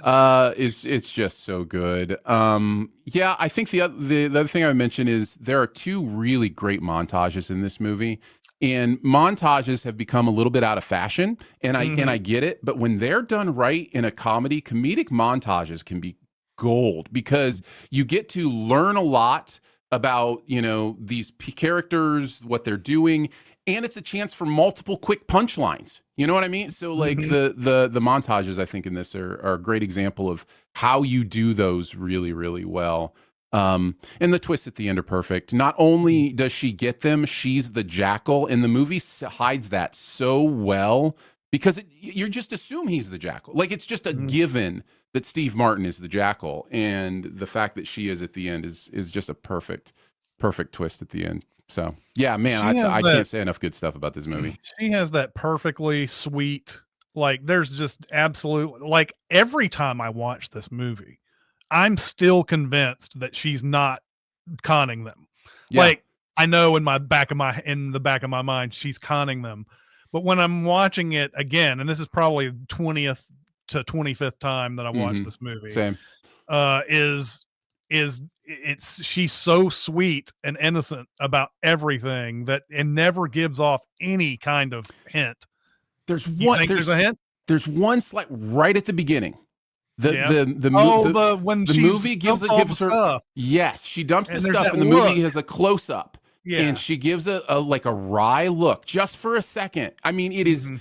It's just so good. I think the other thing I would mention is there are two really great montages in this movie. And montages have become a little bit out of fashion, and I get it. But when they're done right in a comedy, comedic montages can be gold because you get to learn a lot about these characters, what they're doing, and it's a chance for multiple quick punchlines. You know what I mean? So like the montages I think in this are a great example of how you do those really, really well. And the twists at the end are perfect. Not only does she get them, she's the Jackal, and the movie hides that so well
because you just assume he's the Jackal. Like, it's just a given that Steve Martin is the Jackal, and the fact that she is at the end is just a perfect twist at the end. So yeah, man, I can't say enough good stuff about this movie.
She has that perfectly sweet, like, there's just absolute, like, every time I watch this movie, I'm still convinced that she's not conning them.
Yeah.
Like, I know in the back of my mind she's conning them, but when I'm watching it again, and this is probably 20th to 25th time that I watched this movie,
Same.
She's so sweet and innocent about everything that and never gives off any kind of hint.
There's
there's a hint.
There's one slight right at the beginning.
When
the movie gives her
stuff.
Yes, she dumps
And
the
there's
stuff,
that
and the
look.
movie has a close up,
Yeah.
and she gives a like a wry look just for a second. I mean, it is.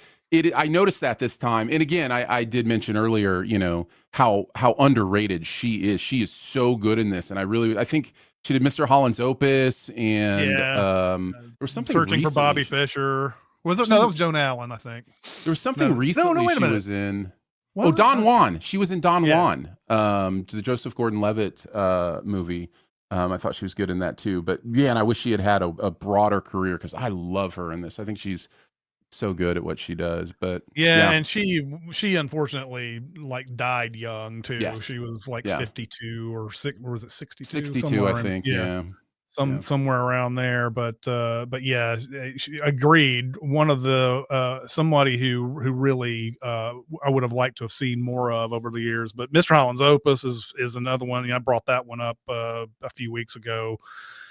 I noticed that this time, and again, I did mention earlier, you know, how underrated she is. She is so good in this, and I think she did Mr. Holland's Opus, and there was something
Searching for
recently
Bobby Fischer. Was it? No, that was Joan Allen, I think.
There was something recently
wait a
she
minute.
was in.
Was it?
Don Juan. She was in Don
Yeah.
Juan, the Joseph Gordon-Levitt movie. I thought she was good in that too. But yeah, and I wish she had a broader career, because I love her in this. I think she's so good at what she does. But
Yeah, and she unfortunately like died young too.
Yes.
She was like 52 or was it 62?
62, I think. Yeah.
Somewhere around there. But yeah, she agreed. One of the somebody who really I would have liked to have seen more of over the years. But Mr. Holland's Opus is another one. I brought that one up a few weeks ago.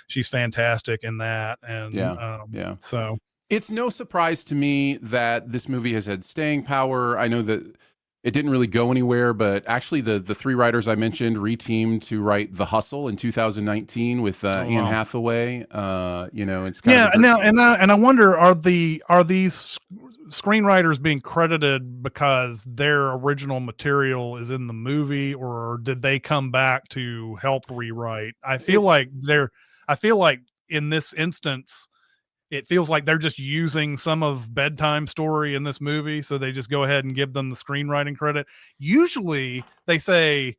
She's fantastic in that, and so.
It's no surprise to me that this movie has had staying power. I know that it didn't really go anywhere, but actually the three writers I mentioned reteamed to write The Hustle in 2019 with Anne Hathaway. You know, it's kind of
and I wonder, are these screenwriters being credited because their original material is in the movie, or did they come back to help rewrite? I feel like in this instance, it feels like they're just using some of Bedtime Story in this movie, so they just go ahead and give them the screenwriting credit. Usually they say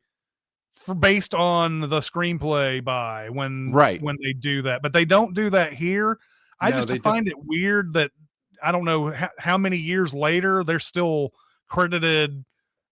based on the screenplay by when they do that, but they don't do that here. I just find it weird that I don't know how many years later they're still credited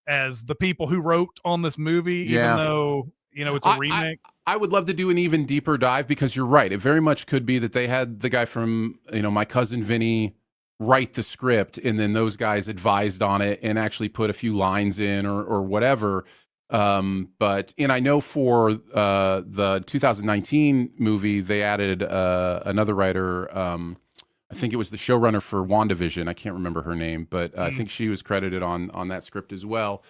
as the people who wrote on this movie, even though, you know, it's a remake.
I would love to do an even deeper dive, because you're right. It very much could be that they had the guy from, you know, My Cousin Vinny write the script, and then those guys advised on it and actually put a few lines in or whatever. And I know for the 2019 movie, they added another writer. I think it was the showrunner for WandaVision. I can't remember her name, but I think she was credited on that script as well.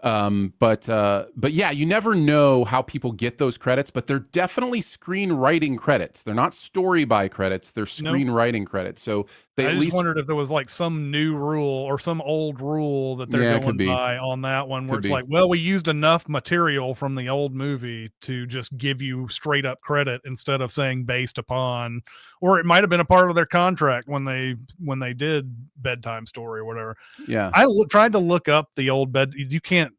But yeah, you never know how people get those credits, but they're definitely screenwriting credits. They're not story by credits. They're screenwriting credits. So they
I just wondered if there was like some new rule or some old rule that they're going by on that one, where it's like, well, we used enough material from the old movie to just give you straight up credit instead of saying based upon, or it might've been a part of their contract when they did Bedtime Story or whatever.
Yeah.
I tried to look up the old you can't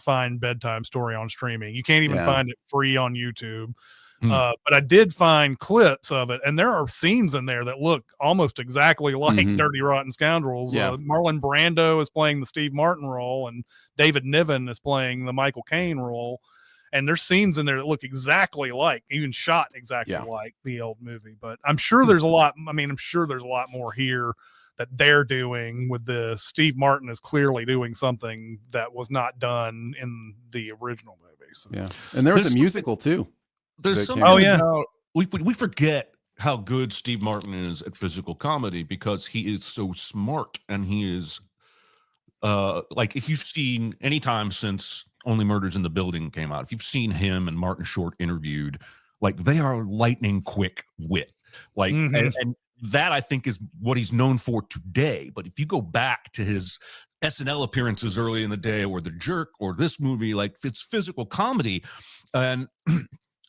find Bedtime Story on streaming. You can't even find it free on YouTube. But I did find clips of it, and there are scenes in there that look almost exactly like Dirty Rotten Scoundrels. Marlon Brando is playing the Steve Martin role, and David Niven is playing the Michael Caine role. And there's scenes in there that look exactly like, even shot exactly like the old movie. But I'm sure there's a lot. I mean, I'm sure there's a lot more here that they're doing with this. Steve Martin is clearly doing something that was not done in the original movie. So.
Yeah, and there was a musical too.
There's something about, we forget how good Steve Martin is at physical comedy, because he is so smart, and he is like, if you've seen any time since Only Murders in the Building came out, if you've seen him and Martin Short interviewed, like, they are lightning quick wit, like, and that I think is what he's known for today. But if you go back to his SNL appearances early in the day, or The Jerk, or this movie, like, it's physical comedy. And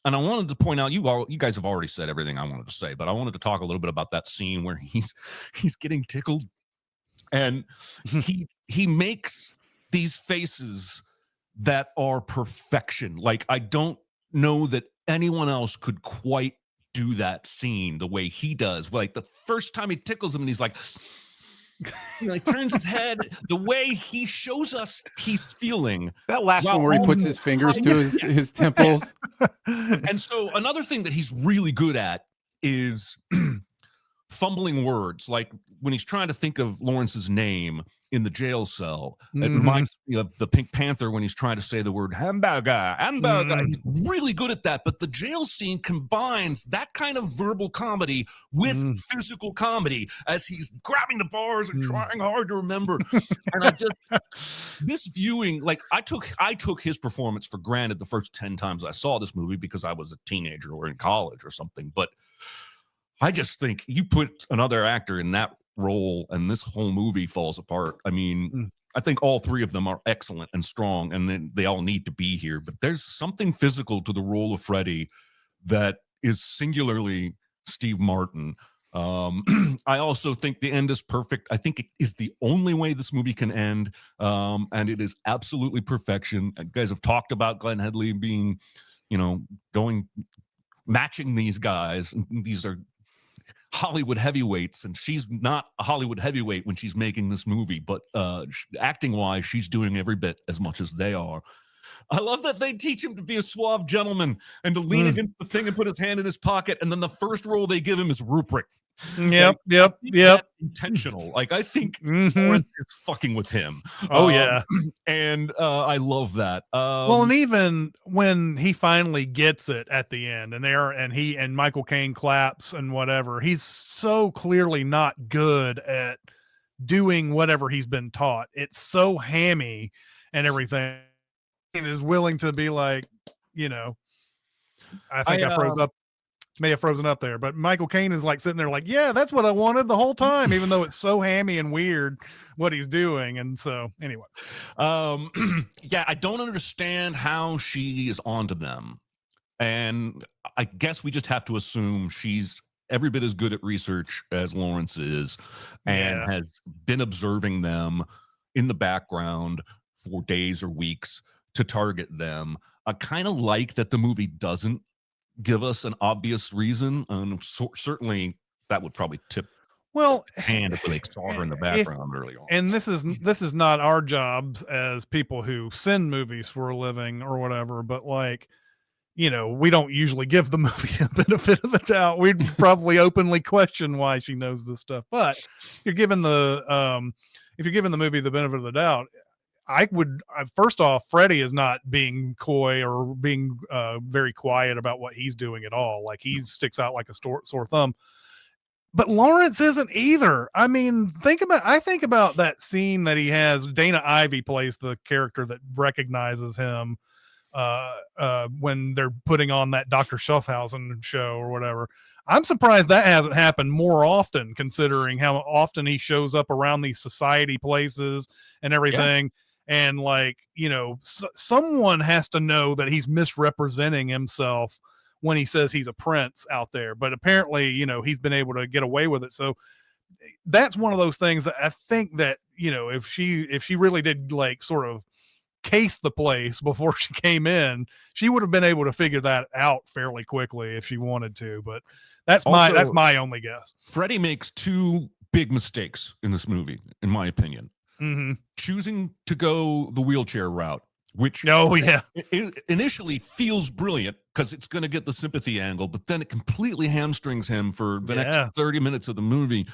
I wanted to point out, you guys have already said everything I wanted to say, but I wanted to talk a little bit about that scene where he's getting tickled And he makes these faces that are perfection. Like, I don't know that anyone else could quite do that scene the way he does. Like, the first time he tickles him and he's like, he turns his head, the way he shows us he's feeling.
That last one where he puts his fingers to his temples.
And so another thing that he's really good at is fumbling words. Like when he's trying to think of Lawrence's name in the jail cell, it reminds me of the Pink Panther when he's trying to say the word hamburger. He's really good at that. But the jail scene combines that kind of verbal comedy with physical comedy as he's grabbing the bars and trying hard to remember. And this viewing, like I took his performance for granted the first 10 times I saw this movie because I was a teenager or in college or something. But I just think you put another actor in that role and this whole movie falls apart. I mean, I think all three of them are excellent and strong, and then they all need to be here. But there's something physical to the role of Freddy that is singularly Steve Martin. I also think the end is perfect. I think it is the only way this movie can end, and it is absolutely perfection. You guys have talked about Glenn Headley being, matching these guys. These are Hollywood heavyweights, and she's not a Hollywood heavyweight when she's making this movie, but acting wise, she's doing every bit as much as they are. I love that they teach him to be a suave gentleman and to lean against the thing and put his hand in his pocket, and then the first role they give him is Rupert.
Yep.
Intentional. Like, I think Lawrence is fucking with him.
Oh yeah.
And I love that.
Well, and even when he finally gets it at the end, and he and Michael Caine claps and whatever, he's so clearly not good at doing whatever he's been taught. It's so hammy and everything. And is willing to be like, I think I froze up. May have frozen up there, but Michael Caine is like sitting there like, yeah, that's what I wanted the whole time, even though it's so hammy and weird what he's doing. And so anyway,
yeah, I don't understand how she is onto them. And I guess we just have to assume she's every bit as good at research as Lawrence is, and has been observing them in the background for days or weeks to target them. I kind of like that the movie doesn't give us an obvious reason, and certainly that would probably tip hand if they saw her in the background early on.
And this is not our jobs as people who send movies for a living or whatever, but like, we don't usually give the movie the benefit of the doubt. We'd probably openly question why she knows this stuff. But if you're giving the movie the benefit of the doubt, first off, Freddy is not being coy or being very quiet about what he's doing at all. Like, he sticks out like a sore thumb. But Lawrence isn't either. I mean, I think about that scene that he has. Dana Ivey plays the character that recognizes him when they're putting on that Dr. Schaffhausen show or whatever. I'm surprised that hasn't happened more often, considering how often he shows up around these society places and everything. Yeah. And like, someone has to know that he's misrepresenting himself when he says he's a prince out there. But apparently, he's been able to get away with it. So that's one of those things that I think that, if she really did like sort of case the place before she came in, she would have been able to figure that out fairly quickly if she wanted to. But that's my only guess.
Freddy makes two big mistakes in this movie, in my opinion. Choosing to go the wheelchair route, which initially feels brilliant because it's going to get the sympathy angle, but then it completely hamstrings him for the next 30 minutes of the movie.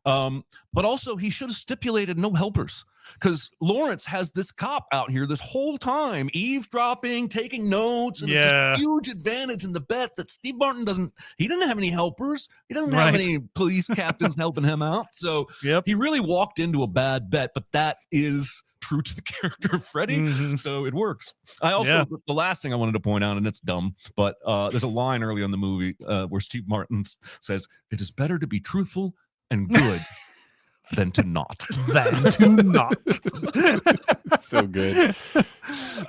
But also, he should have stipulated no helpers, because Lawrence has this cop out here this whole time eavesdropping, taking notes, and it's this huge advantage in the bet that Steve Martin he didn't have any helpers. He doesn't have any police captains helping him out. So he really walked into a bad bet, but that is true to the character of Freddy. So it works. I also, the last thing I wanted to point out, and it's dumb, but there's a line early in the movie where Steve Martin says, "It is better to be truthful and good than to not."
So good.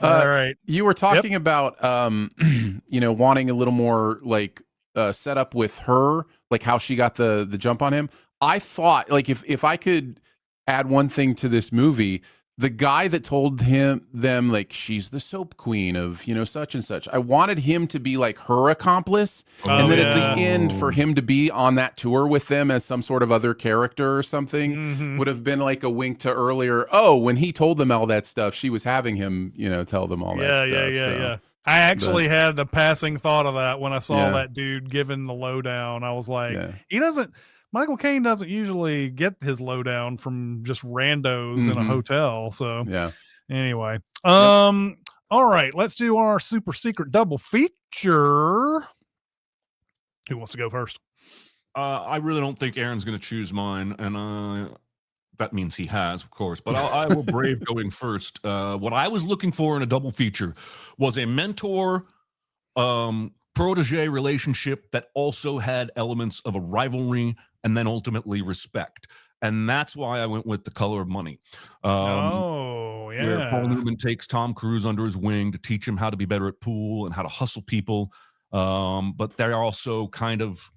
All right.
You were talking about, wanting a little more like setup with her, like how she got the jump on him. I thought, like, if I could add one thing to this movie. The guy that told them like she's the soap queen of such and such. I wanted him to be like her accomplice, and then at the end for him to be on that tour with them as some sort of other character or something would have been like a wink to earlier. Oh, when he told them all that stuff, she was having him tell them all that stuff.
Yeah. I actually had a passing thought of that when I saw that dude giving the lowdown. I was like, Michael Caine doesn't usually get his lowdown from just randos in a hotel. So anyway, all right, let's do our super secret double feature. Who wants to go first?
I really don't think Aaron's going to choose mine, and that means he has, of course, but I will brave going first. What I was looking for in a double feature was a mentor protege relationship that also had elements of a rivalry and then ultimately respect. And that's why I went with The Color of Money. Where Paul Newman takes Tom Cruise under his wing to teach him how to be better at pool and how to hustle people. But they're also kind of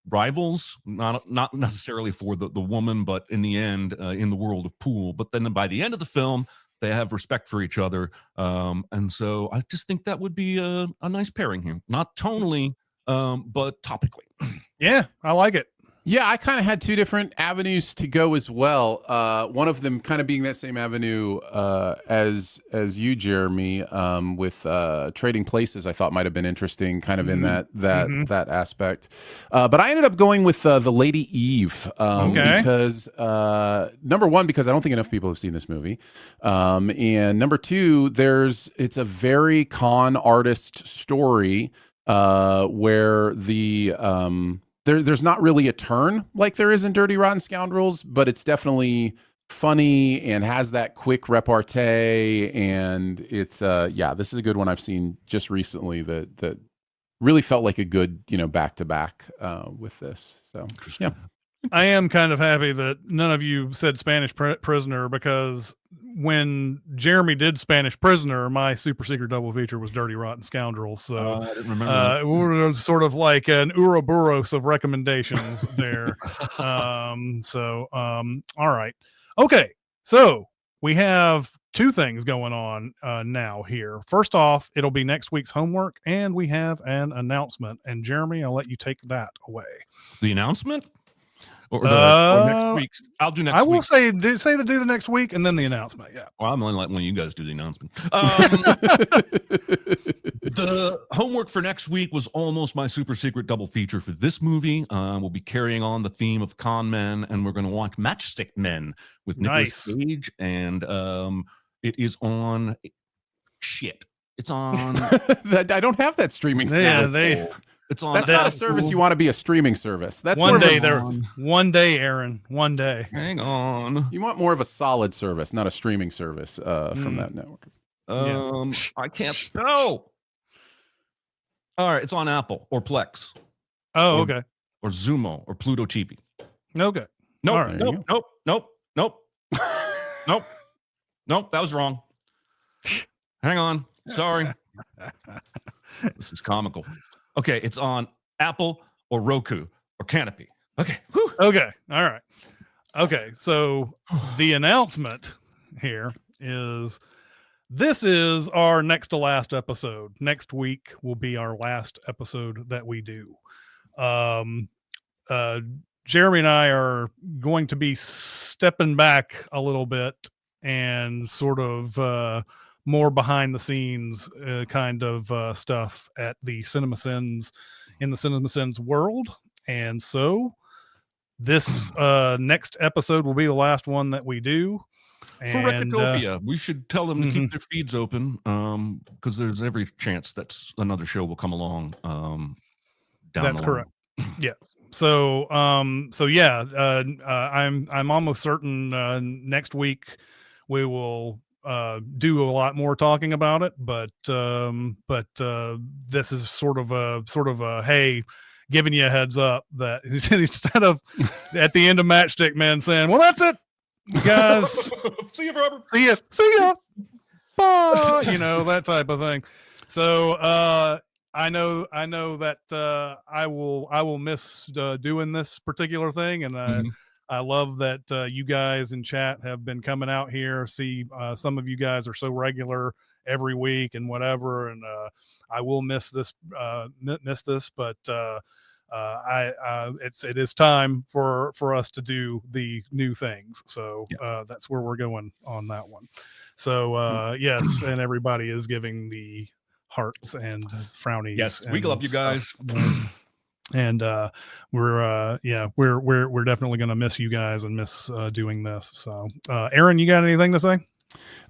rivals, not necessarily for the woman, but in the end, in the world of pool. But then by the end of the film, they have respect for each other. And so I just think that would be a nice pairing here. Not tonally, but topically.
Yeah, I like it.
Yeah, I kind of had two different avenues to go as well. One of them kind of being that same avenue as you, Jeremy, with Trading Places. I thought might have been interesting, kind of in that aspect. But I ended up going with the Lady Eve because number one, because I don't think enough people have seen this movie, and number two, it's a very con artist story where there's not really a turn like there is in Dirty Rotten Scoundrels, but it's definitely funny and has that quick repartee. And it's this is a good one I've seen just recently that really felt like a good back to back with this. So yeah.
I am kind of happy that none of you said Spanish Prisoner, because when Jeremy did Spanish Prisoner, my super secret double feature was Dirty Rotten Scoundrels. So
I didn't remember.
It was sort of like an Ouroboros of recommendations there. All right. Okay. So we have two things going on now here. First off, it'll be next week's homework, and we have an announcement. And Jeremy, I'll let you take that away.
The announcement? Or next week's. I'll do next week.
I will say do the next week and then the announcement. Yeah.
Well, I'm only letting when you guys do the announcement. The homework for next week was almost my super secret double feature for this movie. We'll be carrying on the theme of con men, and we're going to watch Matchstick Men with Nicolas Cage. And it is on shit. It's on.
I don't have that streaming service.
It's on.
That's not a service you want to be a streaming service. That's
one day, Aaron. One day.
Hang on.
You want more of a solid service, not a streaming service from that network.
I can't spell. All right, it's on Apple or Plex.
Oh, okay.
Or Zumo or Pluto TV.
Okay.
Nope.
Right.
Nope. That was wrong. Hang on. Sorry. This is comical. Okay, it's on Apple or Roku or Canopy. Okay. Whew.
Okay. All right. Okay. So the announcement here is this is our next to last episode. Next week will be our last episode that we do. Jeremy and I are going to be stepping back a little bit and sort of more behind the scenes kind of stuff at the CinemaSins in the CinemaSins world. And so this next episode will be the last one that we do.
For Recotopia, we should tell them to keep their feeds open because there's every chance that another show will come along down
That's
the
correct.
line.
Yeah. So I'm almost certain next week we will do a lot more talking about it, but this is sort of a hey, giving you a heads up that instead of at the end of Matchstick Men saying, well, that's it, guys.
See you, Robert.
See ya. Bye. That type of thing. So I know that I will miss doing this particular thing, and I love that you guys in chat have been coming out here. See, some of you guys are so regular every week and whatever. And I will miss this, but it is time for us to do the new things. So that's where we're going on that one. So yes, and everybody is giving the hearts and frownies.
Yes, we
and
love you
stuff.
guys.
And we're definitely going to miss you guys and miss doing this. So Aaron, you got anything to say?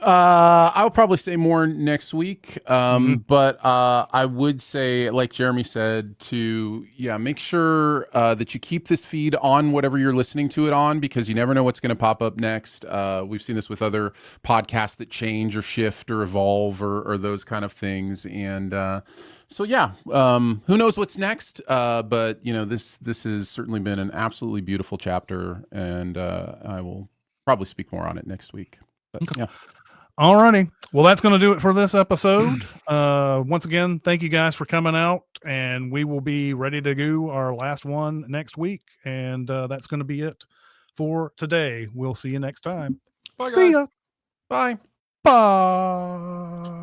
I'll probably say more next week. But I would say, like Jeremy said, to make sure that you keep this feed on whatever you're listening to it on, because you never know what's going to pop up next. We've seen this with other podcasts that change or shift or evolve or those kind of things. And so who knows what's next? But this has certainly been an absolutely beautiful chapter, and I will probably speak more on it next week. But, yeah.
All righty. Well, that's going to do it for this episode. Once again, thank you guys for coming out, and we will be ready to do our last one next week. And that's going to be it for today. We'll see you next time.
Bye,
See
guys.
ya.
Bye.
Bye.